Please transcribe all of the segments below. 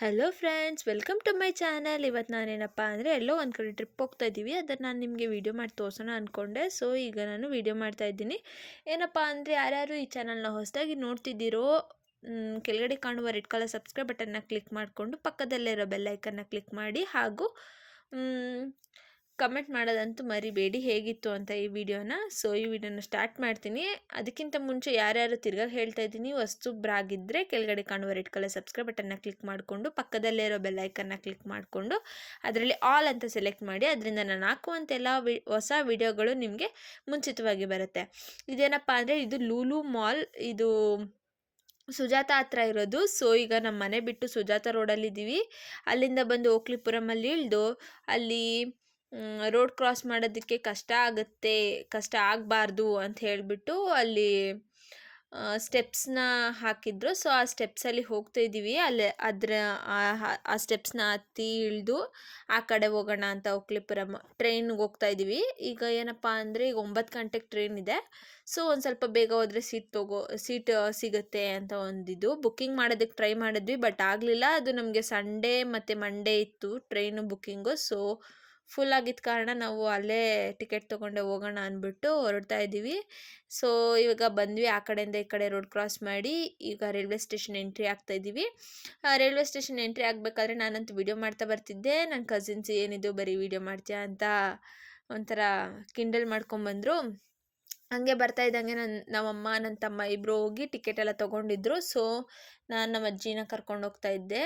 Hello friends, welcome to my channel. ಇವತ್ತು ನಾನೇನಪ್ಪ ಅಂದರೆ ಎಲ್ಲೋ ಒಂದು ಕಡೆ ಟ್ರಿಪ್ ಹೋಗ್ತಾ ಇದ್ದೀವಿ. ಅದನ್ನು ನಾನು ನಿಮಗೆ ವೀಡಿಯೋ ಮಾಡಿ ತೋರಿಸೋಣ ಅಂದ್ಕೊಂಡೆ. ಸೊ ಈಗ ನಾನು ವೀಡಿಯೋ ಮಾಡ್ತಾ ಇದ್ದೀನಿ. ಏನಪ್ಪ ಅಂದರೆ ಯಾರ್ಯಾರು ಈ ಚಾನಲ್ನ ಹೊಸದಾಗಿ ನೋಡ್ತಿದ್ದೀರೋ ಕೆಳಗಡೆ ಕಾಣುವ ರೆಡ್ ಕಲರ್ ಸಬ್ಸ್ಕ್ರೈಬ್ ಬಟನ್ನ ಕ್ಲಿಕ್ ಮಾಡಿಕೊಂಡು ಪಕ್ಕದಲ್ಲೇ ಇರೋ ಬೆಲ್ಲೈಕನ್ನ ಕ್ಲಿಕ್ ಮಾಡಿ ಹಾಗೂ ಕಮೆಂಟ್ ಮಾಡೋದಂತೂ ಮರಿಬೇಡಿ ಹೇಗಿತ್ತು ಅಂತ ಈ ವಿಡಿಯೋನ. ಸೊ ಈ ವಿಡಿಯೋನ ಸ್ಟಾರ್ಟ್ ಮಾಡ್ತೀನಿ. ಅದಕ್ಕಿಂತ ಮುಂಚೆ ಯಾರ್ಯಾರು ತಿರ್ಗಾ ಹೇಳ್ತಾ ಇದ್ದೀನಿ, ಹೊಸಬ್ರಾಗಿದ್ದರೆ ಕೆಳಗಡೆ ಕಾಣುವ ರೆಡ್ ಕಲರ್ ಸಬ್ಸ್ಕ್ರೈಬ್ ಬಟನ್ನ ಕ್ಲಿಕ್ ಮಾಡಿಕೊಂಡು ಪಕ್ಕದಲ್ಲೇ ಇರೋ ಬೆಲ್ಲೈಕನ್ನ ಕ್ಲಿಕ್ ಮಾಡಿಕೊಂಡು ಅದರಲ್ಲಿ ಆಲ್ ಅಂತ ಸೆಲೆಕ್ಟ್ ಮಾಡಿ. ಅದರಿಂದ ನಾನು ಹಾಕುವಂಥ ಎಲ್ಲ ಹೊಸ ವಿಡಿಯೋಗಳು ನಿಮಗೆ ಮುಂಚಿತವಾಗಿ ಬರುತ್ತೆ. ಇದೇನಪ್ಪ ಅಂದರೆ ಇದು ಲೂಲು ಮಾಲ್, ಇದು ಸುಜಾತ ಹತ್ರ ಇರೋದು. ಸೊ ಈಗ ನಮ್ಮ ಮನೆ ಬಿಟ್ಟು ಸುಜಾತ ರೋಡಲ್ಲಿದ್ದೀವಿ. ಅಲ್ಲಿಂದ ಬಂದು ಓಕ್ಲಿಪುರಮಲ್ಲಿ ಇಳಿದು ಅಲ್ಲಿ ರೋಡ್ ಕ್ರಾಸ್ ಮಾಡೋದಕ್ಕೆ ಕಷ್ಟ ಆಗಬಾರ್ದು ಅಂತ ಹೇಳಿಬಿಟ್ಟು ಅಲ್ಲಿ ಸ್ಟೆಪ್ಸ್ನ ಹಾಕಿದ್ರು. ಸೊ ಆ ಸ್ಟೆಪ್ಸಲ್ಲಿ ಹೋಗ್ತಾ ಇದ್ದೀವಿ. ಆ ಸ್ಟೆಪ್ಸ್ನ ಹತ್ತಿ ಇಳಿದು ಆ ಕಡೆ ಹೋಗೋಣ ಅಂತ ಓಕ್ಲಿಪುರಂ ಟ್ರೈನ್ಗೆ ಹೋಗ್ತಾ ಇದ್ದೀವಿ. ಈಗ ಏನಪ್ಪ ಅಂದರೆ ಈಗ 9 ಗಂಟೆಗೆ ಟ್ರೈನ್ ಇದೆ. ಸೊ ಒಂದು ಸ್ವಲ್ಪ ಬೇಗ ಹೋದರೆ ಸೀಟ್ ಸಿಗುತ್ತೆ ಅಂತ ಒಂದಿದ್ದು ಬುಕ್ಕಿಂಗ್ ಮಾಡೋದಕ್ಕೆ ಟ್ರೈ ಮಾಡಿದ್ವಿ, ಬಟ್ ಆಗಲಿಲ್ಲ. ಅದು ನಮಗೆ ಸಂಡೇ ಮತ್ತು ಮಂಡೇ ಇತ್ತು ಟ್ರೈನು ಬುಕ್ಕಿಂಗು. ಸೊ ಫುಲ್ ಆಗಿದ್ದ ಕಾರಣ ನಾವು ಅಲ್ಲೇ ಟಿಕೆಟ್ ತೊಗೊಂಡೆ ಹೋಗೋಣ ಅಂದ್ಬಿಟ್ಟು ಹೊರಡ್ತಾ ಇದ್ದೀವಿ. ಸೊ ಇವಾಗ ಬಂದ್ವಿ, ಆ ಕಡೆಯಿಂದ ಈ ಕಡೆ ರೋಡ್ ಕ್ರಾಸ್ ಮಾಡಿ ಈಗ ರೈಲ್ವೆ ಸ್ಟೇಷನ್ ಎಂಟ್ರಿ ಆಗ್ತಾ ಇದ್ದೀವಿ. ರೈಲ್ವೆ ಸ್ಟೇಷನ್ ಎಂಟ್ರಿ ಆಗಬೇಕಾದ್ರೆ ನಾನಂತೂ ವಿಡಿಯೋ ಮಾಡ್ತಾ ಬರ್ತಿದ್ದೆ. ನನ್ನ ಕಸಿನ್ಸ್ ಏನಿದು ಬರೀ ವಿಡಿಯೋ ಮಾಡ್ತೀಯಾ ಅಂತ ಒಂಥರ ಕಿಂಡಲ್ ಮಾಡ್ಕೊಂಬಂದರು. ಹಂಗೆ ಬರ್ತಾ ಇದ್ದಂಗೆ ನಮ್ಮಮ್ಮ ನನ್ನ ತಮ್ಮ ಇಬ್ಬರು ಹೋಗಿ ಟಿಕೆಟ್ ಎಲ್ಲ ತೊಗೊಂಡಿದ್ರು. ಸೊ ನಾನು ನಮ್ಮ ಅಜ್ಜಿನ ಕರ್ಕೊಂಡು ಹೋಗ್ತಾ ಇದ್ದೆ.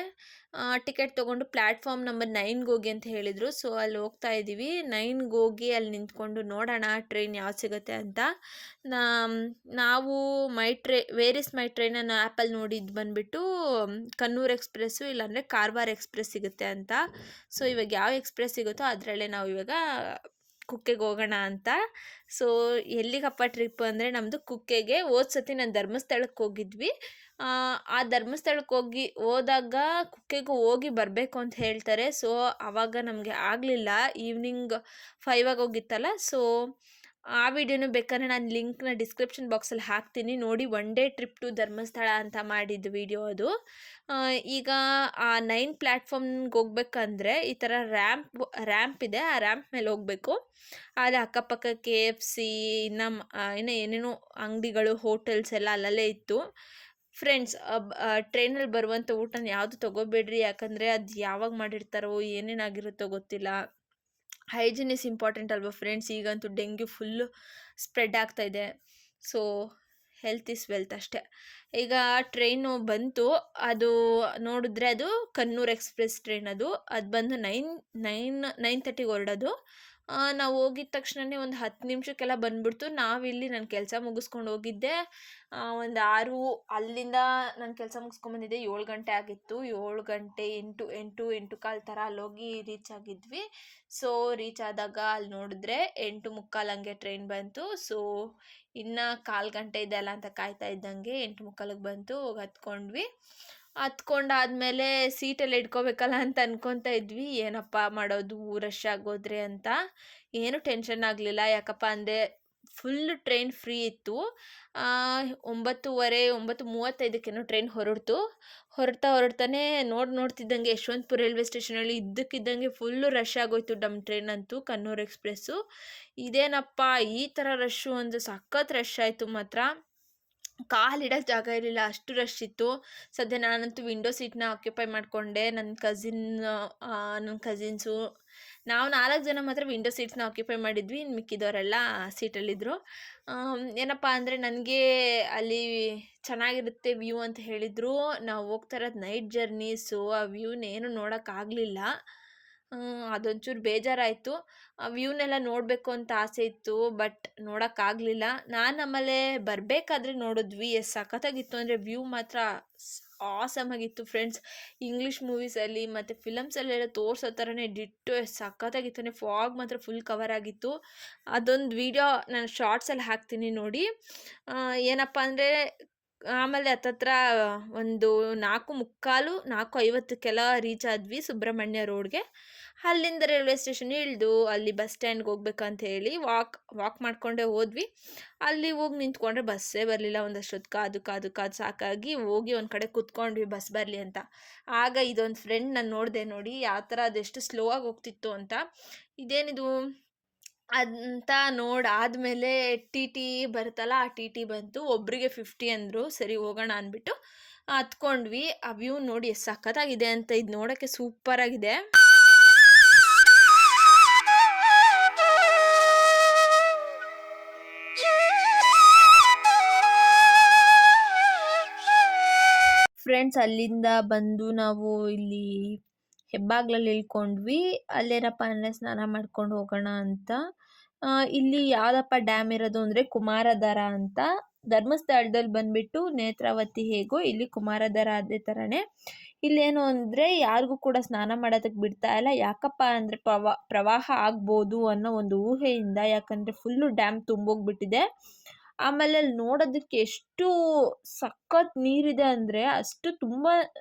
ಟಿಕೆಟ್ ತೊಗೊಂಡು ಪ್ಲ್ಯಾಟ್ಫಾರ್ಮ್ ನಂಬರ್ 9ಗೆ ಹೋಗಿ ಅಂತ ಹೇಳಿದರು. ಸೊ ಅಲ್ಲಿ ಹೋಗ್ತಾ ಇದ್ದೀವಿ. 9ಗೆ ಹೋಗಿ ಅಲ್ಲಿ ನಿಂತ್ಕೊಂಡು ನೋಡೋಣ ಟ್ರೈನ್ ಯಾವ್ದು ಸಿಗುತ್ತೆ ಅಂತ. ನಾವು ವೇರ್ ಇಸ್ ಮೈ ಟ್ರೈನ್ ಅನ್ನೋ ಆ್ಯಪಲ್ಲಿ ನೋಡಿದ್ದು ಬಂದುಬಿಟ್ಟು ಕನ್ನೂರ್ ಎಕ್ಸ್ಪ್ರೆಸ್ಸು ಇಲ್ಲಾಂದರೆ ಕಾರವಾರ ಎಕ್ಸ್ಪ್ರೆಸ್ ಸಿಗುತ್ತೆ ಅಂತ. ಸೊ ಇವಾಗ ಯಾವ ಎಕ್ಸ್ಪ್ರೆಸ್ ಸಿಗುತ್ತೋ ಅದರಲ್ಲೇ ನಾವು ಇವಾಗ ಕುಕ್ಕೆಗೆ ಹೋಗೋಣ ಅಂತ. ಸೊ ಎಲ್ಲಿಗಪ್ಪ ಟ್ರಿಪ್ ಅಂದರೆ ನಮ್ಮದು ಕುಕ್ಕೆಗೆ. ಸತಿ ನಾನು ಧರ್ಮಸ್ಥಳಕ್ಕೆ ಹೋಗಿದ್ವಿ. ಆ ಧರ್ಮಸ್ಥಳಕ್ಕೆ ಹೋದಾಗ ಕುಕ್ಕೆಗೂ ಹೋಗಿ ಬರಬೇಕು ಅಂತ ಹೇಳ್ತಾರೆ. ಸೊ ಆವಾಗ ನಮಗೆ ಆಗಲಿಲ್ಲ. ಈವ್ನಿಂಗ್ 5 ಹೋಗಿತ್ತಲ್ಲ. ಸೊ ಆ ವಿಡಿಯೋನು ಬೇಕಾದ್ರೆ ನಾನು ಲಿಂಕ್ನ ಡಿಸ್ಕ್ರಿಪ್ಷನ್ ಬಾಕ್ಸಲ್ಲಿ ಹಾಕ್ತೀನಿ ನೋಡಿ. 1 ಡೇ ಟ್ರಿಪ್ ಟು ಧರ್ಮಸ್ಥಳ ಅಂತ ಮಾಡಿದ್ದು ವಿಡಿಯೋ ಅದು. ಈಗ ಆ 9 ಪ್ಲ್ಯಾಟ್ಫಾರ್ಮ್ಗೆ ಹೋಗ್ಬೇಕಂದ್ರೆ ಈ ಥರ ರ್ಯಾಂಪ್ ಇದೆ. ಆ ರ್ಯಾಂಪ್ ಮೇಲೆ ಹೋಗಬೇಕು. ಅಲ್ಲಿ ಅಕ್ಕಪಕ್ಕ KFC ಇನ್ನು ಏನೇನೋ ಅಂಗಡಿಗಳು, ಹೋಟೆಲ್ಸ್ ಎಲ್ಲ ಅಲ್ಲಲ್ಲೇ ಇತ್ತು. ಫ್ರೆಂಡ್ಸ್, ಟ್ರೈನಲ್ಲಿ ಬರುವಂಥ ಊಟನ ಯಾವುದು ತೊಗೋಬೇಡ್ರಿ, ಯಾಕಂದರೆ ಅದು ಯಾವಾಗ ಮಾಡಿರ್ತಾರೋ ಏನೇನಾಗಿರುತ್ತೋ ಗೊತ್ತಿಲ್ಲ. ಹೈಜಿನ್ ಇಸ್ ಇಂಪಾರ್ಟೆಂಟ್ ಅಲ್ವಾ ಫ್ರೆಂಡ್ಸ್. ಈಗಂತೂ ಡೆಂಗ್ಯೂ ಫುಲ್ಲು ಸ್ಪ್ರೆಡ್ ಆಗ್ತಾಯಿದೆ. ಸೊ ಹೆಲ್ತ್ ಇಸ್ ವೆಲ್ತ್ ಅಷ್ಟೇ. ಈಗ ಟ್ರೈನು ಬಂತು. ಅದು ನೋಡಿದ್ರೆ ಅದು ಕನ್ನೂರ್ ಎಕ್ಸ್ಪ್ರೆಸ್ ಟ್ರೈನ್. ಅದು ಬಂದು 9:30ಗೆ ಹೊರಡೋದು. ನಾವು ಹೋಗಿದ ತಕ್ಷಣವೇ ಒಂದು 10 ನಿಮಿಷಕ್ಕೆಲ್ಲ ಬಂದುಬಿಡ್ತು. ನಾವಿಲ್ಲಿ ನನ್ನ ಕೆಲಸ ಮುಗಿಸ್ಕೊಂಡು ಹೋಗಿದ್ದೆ ಒಂದು 6, ಅಲ್ಲಿಂದ ನನ್ನ ಕೆಲಸ ಮುಗಿಸ್ಕೊಂಬಂದಿದ್ದೆ 7 ಗಂಟೆ ಆಗಿತ್ತು. 7 ಗಂಟೆ 8:15 ಥರ ಅಲ್ಲೋಗಿ ರೀಚ್ ಆಗಿದ್ವಿ. ಸೊ ರೀಚ್ ಆದಾಗ ಅಲ್ಲಿ ನೋಡಿದ್ರೆ 8:45 ಹಂಗೆ ಟ್ರೈನ್ ಬಂತು. ಸೊ ಇನ್ನು 1/4 ಗಂಟೆ ಇದೆ ಅಲ್ಲ ಅಂತ ಕಾಯ್ತಾ ಇದ್ದಂಗೆ 8:45ಗೆ ಬಂತು. ಹೋಗಿ ಹತ್ಕೊಂಡಾದ್ಮೇಲೆ ಸೀಟಲ್ಲಿ ಇಟ್ಕೋಬೇಕಲ್ಲ ಅಂತ ಅನ್ಕೊತಾ ಇದ್ವಿ. ಏನಪ್ಪ ಮಾಡೋದು ರಶ್ ಆಗೋದ್ರೆ ಅಂತ. ಏನು ಟೆನ್ಷನ್ ಆಗಲಿಲ್ಲ. ಯಾಕಪ್ಪ ಅಂದರೆ ಫುಲ್ ಟ್ರೈನ್ ಫ್ರೀ ಇತ್ತು. 9:35 ಟ್ರೈನ್ ಹೊರಡ್ತಾನೆ ನೋಡ್ತಿದ್ದಂಗೆ ಯಶವಂತಪುರ ರೈಲ್ವೆ ಸ್ಟೇಷನಲ್ಲಿ ಇದ್ದಕ್ಕಿದ್ದಂಗೆ ಫುಲ್ಲು ರಶ್ ಆಗೋಯ್ತು ನಮ್ಮ ಟ್ರೈನ್ ಅಂತೂ, ಕನ್ನೂರ್ ಎಕ್ಸ್ಪ್ರೆಸ್ಸು. ಇದೇನಪ್ಪ ಈ ಥರ ರಶ್ಶು ಅಂದರೆ ಸಖತ್ ರಶ್ ಆಯಿತು ಮಾತ್ರ. ಕಾಲಿಡೋಕ್ಕೆ ಜಾಗ ಇರಲಿಲ್ಲ, ಅಷ್ಟು ರಶ್ ಇತ್ತು. ಸದ್ಯ ನಾನಂತೂ ವಿಂಡೋ ಸೀಟ್ನ ಆಕ್ಯುಪೈ ಮಾಡಿಕೊಂಡೆ. ನನ್ನ ಕಸಿನ್ಸು ನಾವು 4 ಜನ ಮಾತ್ರ ವಿಂಡೋ ಸೀಟ್ಸ್ನ ಆಕ್ಯುಪೈ ಮಾಡಿದ್ವಿ. ಇನ್ನು ಮಿಕ್ಕಿದವರೆಲ್ಲ ಸೀಟಲ್ಲಿದ್ದರು. ಏನಪ್ಪ ಅಂದರೆ ನನಗೆ ಅಲ್ಲಿ ಚೆನ್ನಾಗಿರುತ್ತೆ ವ್ಯೂ ಅಂತ ಹೇಳಿದರು. ನಾವು ಹೋಗ್ತಾ ಇರೋದು ನೈಟ್ ಜರ್ನಿ. ಸೊ ಆ ವ್ಯೂನೇನು ನೋಡೋಕ್ಕಾಗಲಿಲ್ಲ. ಅದೊಂಚೂರು ಬೇಜಾರಾಯಿತು. ಆ ವ್ಯೂನೆಲ್ಲ ನೋಡಬೇಕು ಅಂತ ಆಸೆ ಇತ್ತು, ಬಟ್ ನೋಡೋಕ್ಕಾಗಲಿಲ್ಲ. ನಾನು ಆಮೇಲೆ ಬರಬೇಕಾದ್ರೆ ನೋಡಿದ್ವಿ. ಎಷ್ಟು ಸಖತ್ತಾಗಿತ್ತು ಅಂದರೆ ವ್ಯೂ ಮಾತ್ರ ಆಸಮ್ ಆಗಿತ್ತು ಫ್ರೆಂಡ್ಸ್. ಇಂಗ್ಲೀಷ್ ಮೂವೀಸಲ್ಲಿ ಮತ್ತು ಫಿಲಮ್ಸಲ್ಲೆಲ್ಲ ತೋರಿಸೋ ಥರನೇ ಡಿಟ್ಟೋ ಎಷ್ಟು ಸಖತ್ತಾಗಿತ್ತು. ಫಾಗ್ ಮಾತ್ರ ಫುಲ್ ಕವರ್ ಆಗಿತ್ತು. ಅದೊಂದು ವಿಡಿಯೋ ನಾನು ಶಾರ್ಟ್ಸಲ್ಲಿ ಹಾಕ್ತೀನಿ ನೋಡಿ. ಏನಪ್ಪ ಅಂದರೆ ಆಮೇಲೆ ಹತ್ತತ್ರ ಒಂದು 4:45 4:50ಕ್ಕೆಲ್ಲ ರೀಚ್ ಆದ್ವಿ ಸುಬ್ರಹ್ಮಣ್ಯ ರೋಡ್ಗೆ. ಅಲ್ಲಿಂದ ರೈಲ್ವೆ ಸ್ಟೇಷನ್ ಇಳಿದು ಅಲ್ಲಿ ಬಸ್ ಸ್ಟ್ಯಾಂಡ್ಗೆ ಹೋಗ್ಬೇಕಂತ ಹೇಳಿ ವಾಕ್ ಮಾಡಿಕೊಂಡೇ ಹೋದ್ವಿ. ಅಲ್ಲಿ ಹೋಗಿ ನಿಂತ್ಕೊಂಡ್ರೆ ಬಸ್ಸೇ ಬರಲಿಲ್ಲ. ಒಂದಷ್ಟೊತ್ತು ಕಾದು ಕಾದು ಕಾದು ಸಾಕಾಗಿ ಹೋಗಿ ಒಂದು ಕಡೆ ಕೂತ್ಕೊಂಡ್ವಿ ಬಸ್ ಬರಲಿ ಅಂತ. ಆಗ ಇದೊಂದು ಫ್ರೆಂಡ್ ನಾನು ನೋಡಿದೆ, ನೋಡಿ ಯಾವ ಥರ ಅದೆಷ್ಟು ಸ್ಲೋ ಆಗಿ ಹೋಗ್ತಿತ್ತು ಅಂತ. ಇದೇನಿದು ಅಂತ ನೋಡಾದ್ಮೇಲೆ ಟಿ ಟಿ ಬರುತ್ತಲ್ಲ, ಆ ಟಿ ಟಿ ಬಂತು. ಒಬ್ಬರಿಗೆ 50 ಅಂದರು. ಸರಿ ಹೋಗೋಣ ಅಂದ್ಬಿಟ್ಟು ಹತ್ಕೊಂಡ್ವಿ. ಆ ವ್ಯೂ ನೋಡಿ ಎಷ್ಟು ಸಖತ್ತಾಗಿದೆ ಅಂತ. ಇದು ನೋಡೋಕ್ಕೆ ಸೂಪರಾಗಿದೆ. ಫ್ರೆಂಡ್ಸ್, ಅಲ್ಲಿಂದ ಬಂದು ನಾವು ಇಲ್ಲಿ ಹೆಬ್ಬಾಗ್ಲಲ್ಲಿ ಇಳ್ಕೊಂಡ್ವಿ. ಅಲ್ಲೇನಪ್ಪ ಅಂದರೆ ಸ್ನಾನ ಮಾಡ್ಕೊಂಡು ಹೋಗೋಣ ಅಂತ. ಇಲ್ಲಿ ಯಾವುದಪ್ಪ ಡ್ಯಾಮ್ ಇರೋದು ಅಂದರೆ ಕುಮಾರಧಾರ ಅಂತ. ಧರ್ಮಸ್ಥಳದಲ್ಲಿ ಬಂದುಬಿಟ್ಟು ನೇತ್ರಾವತಿ ಹೇಗೋ ಇಲ್ಲಿ ಕುಮಾರಧಾರ ಅದೇ ಥರನೇ. ಇಲ್ಲೇನು ಅಂದರೆ ಯಾರಿಗೂ ಕೂಡ ಸ್ನಾನ ಮಾಡೋದಕ್ಕೆ ಬಿಡ್ತಾ ಇಲ್ಲ. ಯಾಕಪ್ಪ ಅಂದರೆ ಪ್ರವಾಹ ಆಗ್ಬೋದು ಅನ್ನೋ ಒಂದು ಊಹೆಯಿಂದ. ಯಾಕಂದರೆ ಫುಲ್ಲು ಡ್ಯಾಮ್ ತುಂಬೋಗ್ಬಿಟ್ಟಿದೆ. ಆಮೇಲೆ ಅಲ್ಲಿ ನೋಡೋದಕ್ಕೆ ಎಷ್ಟು ಸಖತ್ ನೀರಿದೆ ಅಂದರೆ ಅಷ್ಟು ತುಂಬ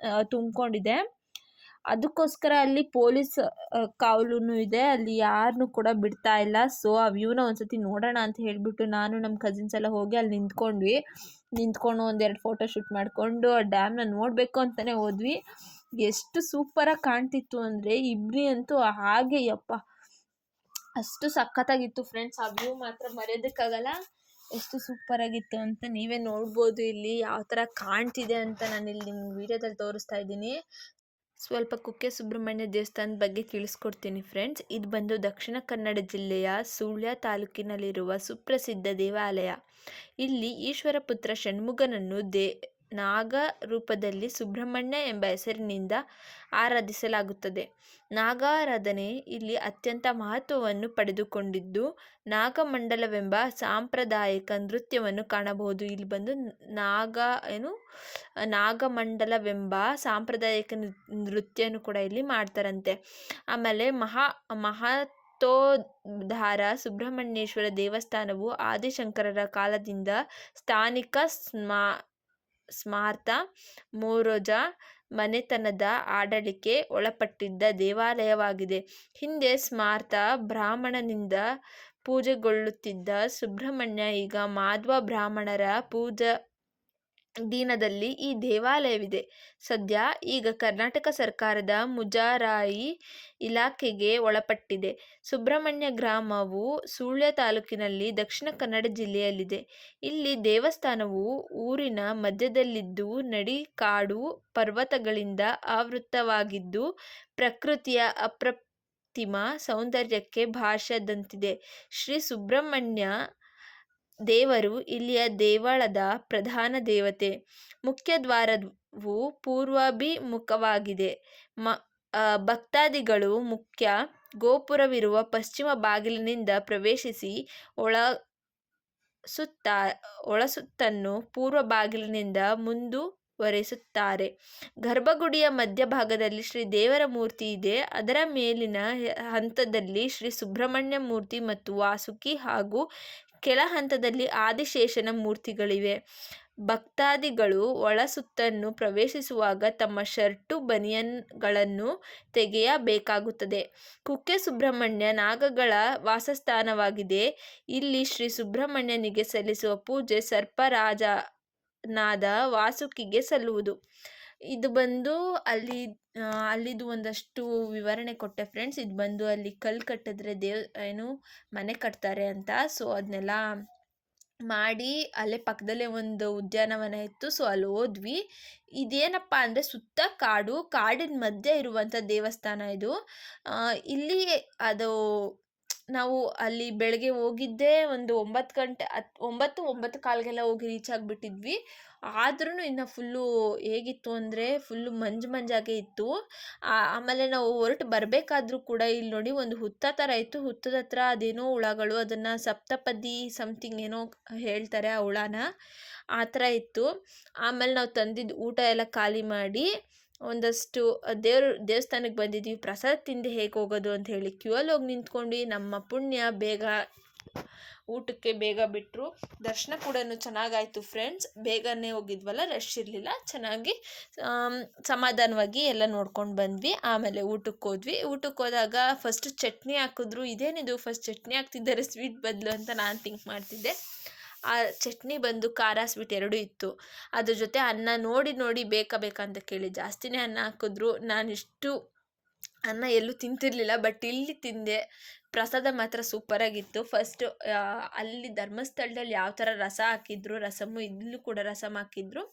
ತುಂಬಿಕೊಂಡಿದೆ. ಅದಕ್ಕೋಸ್ಕರ ಅಲ್ಲಿ ಪೊಲೀಸ್ ಕಾವಲು ಇದೆ. ಅಲ್ಲಿ ಯಾರನ್ನೂ ಕೂಡ ಬಿಡ್ತಾ ಇಲ್ಲ. ಸೊ ಆ ವ್ಯೂನ ಒಂದ್ಸತಿ ನೋಡೋಣ ಅಂತ ಹೇಳಿಬಿಟ್ಟು ನಾನು ನಮ್ಮ ಕಸಿನ್ಸ್ ಎಲ್ಲ ಹೋಗಿ ಅಲ್ಲಿ ನಿಂತ್ಕೊಂಡು ಒಂದೆರಡು ಫೋಟೋ ಶೂಟ್ ಮಾಡಿಕೊಂಡು ಆ ಡ್ಯಾಮ್ನ ನೋಡಬೇಕು ಅಂತಲೇ ಹೋದ್ವಿ. ಎಷ್ಟು ಸೂಪರಾಗಿ ಕಾಣ್ತಿತ್ತು ಅಂದರೆ ಇಬ್ರಿ ಅಂತೂ ಹಾಗೆ ಯಪ್ಪ ಅಷ್ಟು ಸಖತ್ತಾಗಿತ್ತು ಫ್ರೆಂಡ್ಸ್. ಆ ವ್ಯೂ ಮಾತ್ರ ಮರೆಯೋದಕ್ಕಾಗಲ್ಲ. ಎಷ್ಟು ಸೂಪರಾಗಿತ್ತು ಅಂತ ನೀವೇ ನೋಡ್ಬೋದು. ಇಲ್ಲಿ ಯಾವ ಥರ ಕಾಣ್ತಿದೆ ಅಂತ ನಾನು ಇಲ್ಲಿ ನಿಮ್ಮ ವಿಡಿಯೋದಲ್ಲಿ ತೋರಿಸ್ತಾ ಇದ್ದೀನಿ. ಸ್ವಲ್ಪ ಕುಕ್ಕೆ ಸುಬ್ರಹ್ಮಣ್ಯ ದೇವಸ್ಥಾನದ ಬಗ್ಗೆ ತಿಳಿಸ್ಕೊಡ್ತೀನಿ ಫ್ರೆಂಡ್ಸ್. ಇದು ಬಂದು ದಕ್ಷಿಣ ಕನ್ನಡ ಜಿಲ್ಲೆಯ ಸುಳ್ಯ ತಾಲೂಕಿನಲ್ಲಿರುವ ಸುಪ್ರಸಿದ್ಧ ದೇವಾಲಯ. ಇಲ್ಲಿ ಈಶ್ವರ ಪುತ್ರ ಷಣ್ಮುಗನನ್ನು ನಾಗ ರೂಪದಲ್ಲಿ ಸುಬ್ರಹ್ಮಣ್ಯ ಎಂಬ ಹೆಸರಿನಿಂದ ಆರಾಧಿಸಲಾಗುತ್ತದೆ. ನಾಗಾರಾಧನೆ ಇಲ್ಲಿ ಅತ್ಯಂತ ಮಹತ್ವವನ್ನು ಪಡೆದುಕೊಂಡಿದ್ದು ನಾಗಮಂಡಲವೆಂಬ ಸಾಂಪ್ರದಾಯಿಕ ನೃತ್ಯವನ್ನು ಕಾಣಬಹುದು. ಇಲ್ಲಿ ಬಂದು ನಾಗಮಂಡಲವೆಂಬ ಸಾಂಪ್ರದಾಯಿಕ ನೃತ್ಯನೂ ಕೂಡ ಇಲ್ಲಿ ಮಾಡ್ತಾರಂತೆ. ಆಮೇಲೆ ಮಹತೋದ್ಧಾರ ಸುಬ್ರಹ್ಮಣ್ಯೇಶ್ವರ ದೇವಸ್ಥಾನವು ಆದಿಶಂಕರರ ಕಾಲದಿಂದ ಸ್ಥಾನಿಕ ಸ್ಮಾರ್ತ ಮೊರೋಜ ಮನೆತನದ ಆಡಳಿಕೆ ಒಳಪಟ್ಟಿದ್ದ ದೇವಾಲಯವಾಗಿದೆ. ಹಿಂದೆ ಸ್ಮಾರ್ತ ಬ್ರಾಹ್ಮಣನಿಂದ ಪೂಜೆಗೊಳ್ಳುತ್ತಿದ್ದ ಸುಬ್ರಹ್ಮಣ್ಯ ಈಗ ಮಾಧ್ವ ಬ್ರಾಹ್ಮಣರ ಪೂಜಾಧೀನದಲ್ಲಿ ಈ ದೇವಾಲಯವಿದೆ. ಸದ್ಯ ಈಗ ಕರ್ನಾಟಕ ಸರ್ಕಾರದ ಮುಜರಾಯಿ ಇಲಾಖೆಗೆ ಒಳಪಟ್ಟಿದೆ. ಸುಬ್ರಹ್ಮಣ್ಯ ಗ್ರಾಮವು ಸುಳ್ಯ ತಾಲೂಕಿನಲ್ಲಿ ದಕ್ಷಿಣ ಕನ್ನಡ ಜಿಲ್ಲೆಯಲ್ಲಿದೆ. ಇಲ್ಲಿ ದೇವಸ್ಥಾನವು ಊರಿನ ಮಧ್ಯದಲ್ಲಿದ್ದು ನಡಿಕಾಡು ಪರ್ವತಗಳಿಂದ ಆವೃತವಾಗಿದ್ದು ಪ್ರಕೃತಿಯ ಅಪ್ರತಿಮ ಸೌಂದರ್ಯಕ್ಕೆ ಭಾಷ್ಯದಂತಿದೆ. ಶ್ರೀ ಸುಬ್ರಹ್ಮಣ್ಯ ದೇವರು ಇಲ್ಲಿಯ ದೇವಳದ ಪ್ರಧಾನ ದೇವತೆ. ಮುಖ್ಯ ದ್ವಾರವು ಪೂರ್ವಾಭಿಮುಖವಾಗಿದೆ. ಭಕ್ತಾದಿಗಳು ಮುಖ್ಯ ಗೋಪುರವಿರುವ ಪಶ್ಚಿಮ ಬಾಗಿಲಿನಿಂದ ಪ್ರವೇಶಿಸಿ ಒಳಸುತ್ತನ್ನು ಪೂರ್ವ ಬಾಗಿಲಿನಿಂದ ಮುಂದುವರೆಸುತ್ತಾರೆ. ಗರ್ಭಗುಡಿಯ ಮಧ್ಯಭಾಗದಲ್ಲಿ ಶ್ರೀ ದೇವರ ಮೂರ್ತಿ ಇದೆ. ಅದರ ಮೇಲಿನ ಹಂತದಲ್ಲಿ ಶ್ರೀ ಸುಬ್ರಹ್ಮಣ್ಯ ಮೂರ್ತಿ ಮತ್ತು ವಾಸುಕಿ ಹಾಗೂ ಕೆಳ ಹಂತದಲ್ಲಿ ಆದಿಶೇಷನ ಮೂರ್ತಿಗಳಿವೆ. ಭಕ್ತಾದಿಗಳು ಒಳಸುತ್ತನ್ನು ಪ್ರವೇಶಿಸುವಾಗ ತಮ್ಮ ಶರ್ಟು ಬನಿಯನ್ಗಳನ್ನು ತೆಗೆಯಬೇಕಾಗುತ್ತದೆ. ಕುಕ್ಕೆ ಸುಬ್ರಹ್ಮಣ್ಯ ನಾಗಗಳ ವಾಸಸ್ಥಾನವಾಗಿದೆ. ಇಲ್ಲಿ ಶ್ರೀ ಸುಬ್ರಹ್ಮಣ್ಯನಿಗೆ ಸಲ್ಲಿಸುವ ಪೂಜೆ ಸರ್ಪರಾಜನಾದ ವಾಸುಕಿಗೆ ಸಲ್ಲುವುದು. ಇದು ಬಂದು ಅಲ್ಲಿದು ಒಂದಷ್ಟು ವಿವರಣೆ ಕೊಟ್ಟೆ ಫ್ರೆಂಡ್ಸ್. ಇದು ಬಂದು ಅಲ್ಲಿ ಕಲ್ಲು ಕಟ್ಟಿದ್ರೆ ಮನೆ ಕಟ್ತಾರೆ ಅಂತ. ಸೊ ಅದನ್ನೆಲ್ಲ ಮಾಡಿ ಅಲ್ಲೇ ಪಕ್ಕದಲ್ಲೇ ಒಂದು ಉದ್ಯಾನವನ ಇತ್ತು. ಸೊ ಅಲ್ಲಿ ಹೋದ್ವಿ. ಇದೇನಪ್ಪ ಅಂದರೆ ಸುತ್ತ ಕಾಡಿನ ಮಧ್ಯೆ ಇರುವಂಥ ದೇವಸ್ಥಾನ ಇದು. ಇಲ್ಲಿ ಅದು ನಾವು ಅಲ್ಲಿ ಬೆಳಗ್ಗೆ ಹೋಗಿದ್ದೇ ಒಂದು 9 ಗಂಟೆ 9:15ಗೆಲ್ಲ ಹೋಗಿ ರೀಚ್ ಆಗಿಬಿಟ್ಟಿದ್ವಿ. ಆದ್ರೂ ಇನ್ನು ಫುಲ್ಲು ಹೇಗಿತ್ತು ಅಂದರೆ ಫುಲ್ಲು ಮಂಜಾಗೇ ಇತ್ತು. ಆಮೇಲೆ ನಾವು ಹೊರಟು ಬರಬೇಕಾದ್ರೂ ಕೂಡ ಇಲ್ಲಿ ನೋಡಿ ಒಂದು ಹುತ್ತ ಥರ ಇತ್ತು. ಹುತ್ತದ ಹತ್ರ ಅದೇನೋ ಹುಳಗಳು, ಅದನ್ನು ಸಪ್ತಪದಿ ಸಮಥಿಂಗ್ ಏನೋ ಹೇಳ್ತಾರೆ ಆ ಹುಳನ, ಆ ಥರ ಇತ್ತು. ಆಮೇಲೆ ನಾವು ತಂದಿದ್ದು ಊಟ ಎಲ್ಲ ಖಾಲಿ ಮಾಡಿ ಒಂದಷ್ಟು ದೇವಸ್ಥಾನಕ್ಕೆ ಬಂದಿದ್ದೀವಿ. ಪ್ರಸಾದ ತಿಂದು ಹೇಗೆ ಹೋಗೋದು ಅಂತ ಹೇಳಿ ಕ್ಯೂ ಅಲ್ಲಿ ಹೋಗಿ ನಿಂತ್ಕೊಂಡು ನಮ್ಮ ಪುಣ್ಯ ಬೇಗ ಊಟಕ್ಕೆ ಬೇಗ ಬಿಟ್ಟರು. ದರ್ಶನ ಕೂಡ ಚೆನ್ನಾಗಾಯಿತು ಫ್ರೆಂಡ್ಸ್. ಬೇಗನೆ ಹೋಗಿದ್ವಲ್ಲ, ರಶ್ ಇರಲಿಲ್ಲ, ಚೆನ್ನಾಗಿ ಸಮಾಧಾನವಾಗಿ ಎಲ್ಲ ನೋಡ್ಕೊಂಡು ಬಂದ್ವಿ. ಆಮೇಲೆ ಊಟಕ್ಕೆ ಹೋದ್ವಿ. ಊಟಕ್ಕೆ ಹೋದಾಗ ಫಸ್ಟ್ ಚಟ್ನಿ ಹಾಕಿದ್ರು. ಇದೇನಿದು ಫಸ್ಟ್ ಚಟ್ನಿ ಹಾಕ್ತಿದ್ದಾರೆ ಸ್ವೀಟ್ ಬದಲು ಅಂತ ನಾನು ಥಿಂಕ್ ಮಾಡ್ತಿದ್ದೆ. ಆ ಚಟ್ನಿ ಬಂದು ಖಾರ ಸ್ವೀಟ್ ಎರಡೂ ಇತ್ತು. ಅದ್ರ ಜೊತೆ ಅನ್ನ ನೋಡಿ ಬೇಕಂತ ಕೇಳಿ ಜಾಸ್ತಿನೇ ಅನ್ನ ಹಾಕಿದ್ರು. ನಾನಿಷ್ಟು ಅನ್ನ ಎಲ್ಲೂ ತಿಂತಿರಲಿಲ್ಲ, ಬಟ್ ಇಲ್ಲಿ ತಿಂದೆ. ಪ್ರಸಾದ ಮಾತ್ರ ಸೂಪರಾಗಿತ್ತು. ಫಸ್ಟು ಅಲ್ಲಿ ಧರ್ಮಸ್ಥಳದಲ್ಲಿ ಯಾವ ಥರ ರಸ ಹಾಕಿದ್ರು, ರಸಮ್ಮು ಇಲ್ಲೂ ಕೂಡ ರಸಮ್ ಹಾಕಿದ್ರು.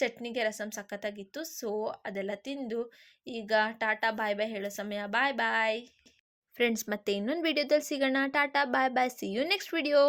ಚಟ್ನಿಗೆ ರಸಮ್ ಸಖತ್ತಾಗಿತ್ತು. ಸೊ ಅದೆಲ್ಲ ತಿಂದು ಈಗ ಟಾಟಾ ಬಾಯ್ ಬಾಯ್ ಹೇಳೋ ಸಮಯ. ಬಾಯ್ ಬಾಯ್ ಫ್ರೆಂಡ್ಸ್. ಮತ್ತೆ ಇನ್ನೊಂದು ವಿಡಿಯೋದಲ್ಲಿ ಸಿಗೋಣ. ಟಾಟಾ ಬಾಯ್ ಬಾಯ್, ಸಿ ಯು ನೆಕ್ಸ್ಟ್ ವಿಡಿಯೋ.